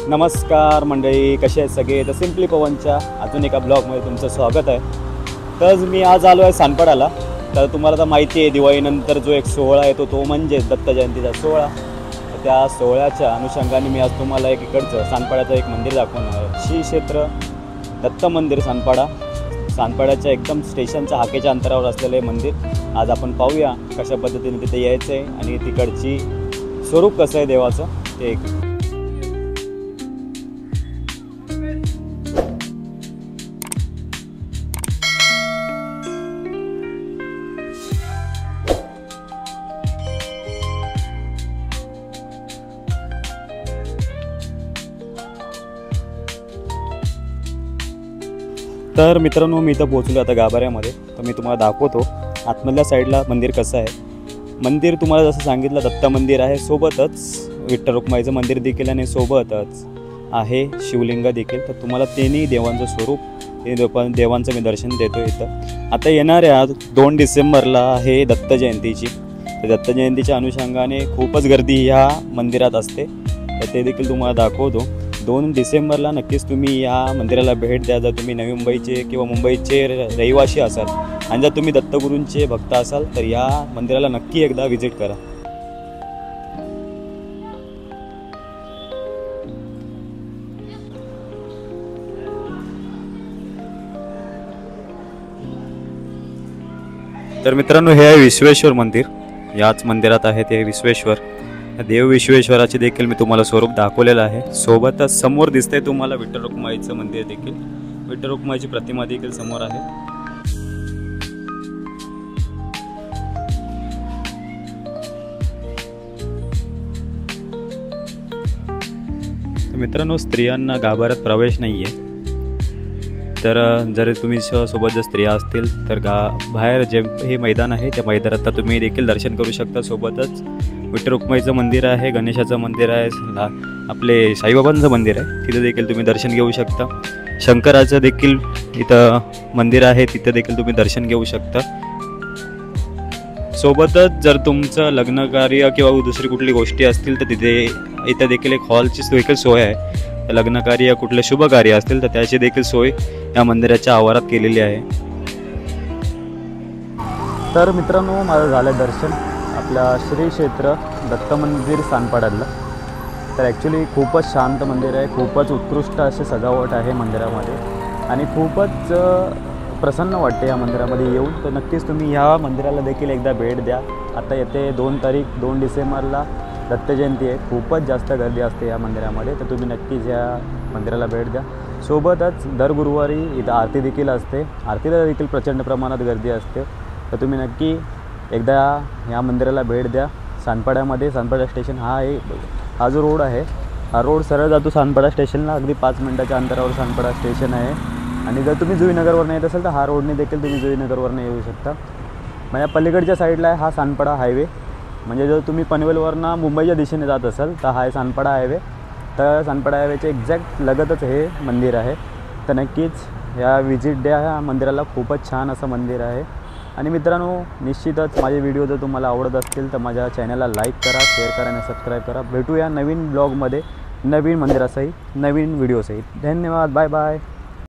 नमस्कार मंडळी, कसे आहेत सगळे? तर सिम्पली पवनच्या अजून एका ब्लॉगमध्ये तुमचं स्वागत आहे. तर मी आज आलो आहे सानपाड्याला. तर तुम्हाला तर माहिती आहे, दिवाळीनंतर जो एक सोहळा येतो तो म्हणजे दत्त जयंतीचा सोहळा. तर त्या सोहळ्याच्या अनुषंगाने मी आज तुम्हाला एक इकडचं सानपाड्याचं एक मंदिर दाखवणार आहे. श्री क्षेत्र दत्त मंदिर सानपाडा. सानपाड्याच्या एकदम स्टेशनच्या हाकेच्या अंतरावर असलेलं हे मंदिर आज आपण पाहूया कशा पद्धतीने तिथे यायचं आहे आणि तिकडची स्वरूप कसं आहे देवाचं ते एक. तर मित्रांनो, मी इथं पोहोचलो आता गाभाऱ्यामध्ये. तर मी तुम्हाला दाखवतो आतमधल्या साईडला मंदिर कसं आहे. मंदिर तुम्हाला जसं सांगितलं दत्त मंदिर आहे, सोबतच विठ्ठल रुक्माईचं मंदिर देखील आणि सोबतच आहे शिवलिंग देखील. तर तुम्हाला तिन्ही देवांचं स्वरूप हे देवांचं मी दर्शन देतो इथं. आता येणाऱ्या 2 डिसेंबरला आहे दत्त जयंतीची. तर दत्त जयंतीच्या अनुषंगाने खूपच गर्दी ह्या मंदिरात असते. तर ते देखील तुम्हाला दाखवतो. 2 डिसेंबरला नक्कीच तुम्ही या मंदिराला भेट द्या जर तुम्ही नवी मुंबईचे किंवा मुंबईचे रहिवासी असाल. आणि जर तुम्ही दत्तगुरूंचे भक्त असाल तर या मंदिराला नक्की एकदा व्हिजिट करा. तर मित्रांनो, हे आहे विश्वेश्वर मंदिर. याच मंदिरात आहे ते विश्वेश्वर. देव विश्वेश्वराचे देखील मी तुम्हाला स्वरूप दाखवलेलं आहे. सोबतच समोर दिसतंय तुम्हाला विठ्ठल रुक्माईचं मंदिर देखील. विठ्ठल रुक्माईची प्रतिमा देखील समोर आहे. मित्रांनो, स्त्रियांना गाभाऱ्यात प्रवेश नाही आहे. तर जर तुम्ही सोबत जर स्त्रिया असतील तर बाहेर जे हे मैदान आहे त्या मैदानात तुम्ही देखील दर्शन करू शकता. सोबतच विठ्ठल रुक्माईचं मंदिर आहे, गणेशाचं मंदिर आहे, आपले साईबाबांचं मंदिर आहे, तिथं देखील तुम्ही दर्शन घेऊ शकता. शंकराचं देखील इथं मंदिर आहे, तिथं देखील तुम्ही दर्शन घेऊ शकता. सोबतच जर तुमचं लग्न कार्य किंवा दुसरी कुठली गोष्टी असतील तर इथं देखील एक हॉलची देखील सोय आहे. लग्न कार्य कुठले शुभ कार्य असतील तर त्याची देखील सोय या मंदिराच्या आवारात केलेली आहे. तर मित्रांनो, माझं झालं दर्शन आपल्या श्री क्षेत्र दत्त मंदिर सानपाड्याला. तर ॲक्च्युली खूपच शांत मंदिर आहे, खूपच उत्कृष्ट असे सजावट आहे मंदिरामध्ये आणि खूपच प्रसन्न वाटते या मंदिरामध्ये येऊन. तर नक्कीच तुम्ही ह्या मंदिराला देखील एकदा भेट द्या. आता येते 2 डिसेंबरला दत्त जयंती आहे. खूपच जास्त गर्दी असते या मंदिरामध्ये. तर तुम्ही नक्कीच या मंदिराला भेट द्या. सोबतच दर गुरुवारी इथं आरती देखील असते. आरतीला देखील प्रचंड प्रमाणात गर्दी असते. तर तुम्ही नक्की एकदा या मंदिराला भेट द्या. सानपाड्यामध्ये सानपाडा स्टेशन हा जो रोड आहे, हा रोड सरळ जातो सानपाडा स्टेशनला. अगदी 5 मिनिटाच्या अंतरावर सानपाडा स्टेशन आहे. आणि जर तुम्ही जुईनगरवरून येत असाल तर हा रोडने देखील तुम्ही जुईनगरवरून येऊ शकता. म्हणजे पलीकडच्या साईडला आहे हा सानपाडा हायवे. म्हणजे जर तुम्ही पनवेलवरनं मुंबईच्या दिशेने जात असाल तर हा आहे सानपाडा हायवे. तर सानपाडा हायवेच्या एक्झॅक्ट लगतच हे मंदिर आहे. तर नक्कीच या व्हिजिट द्या या मंदिराला. खूपच छान असं मंदिर आहे. आणि मित्रांनो, निश्चितच माझे व्हिडिओ जर तुम्हाला आवडत असतील तर माझ्या चॅनलला लाईक करा, शेअर करा आणि सबस्क्राईब करा. भेटूया नवीन ब्लॉगमध्ये, नवीन मंदिरासहित, नवीन व्हिडिओसहित. धन्यवाद. Bye bye.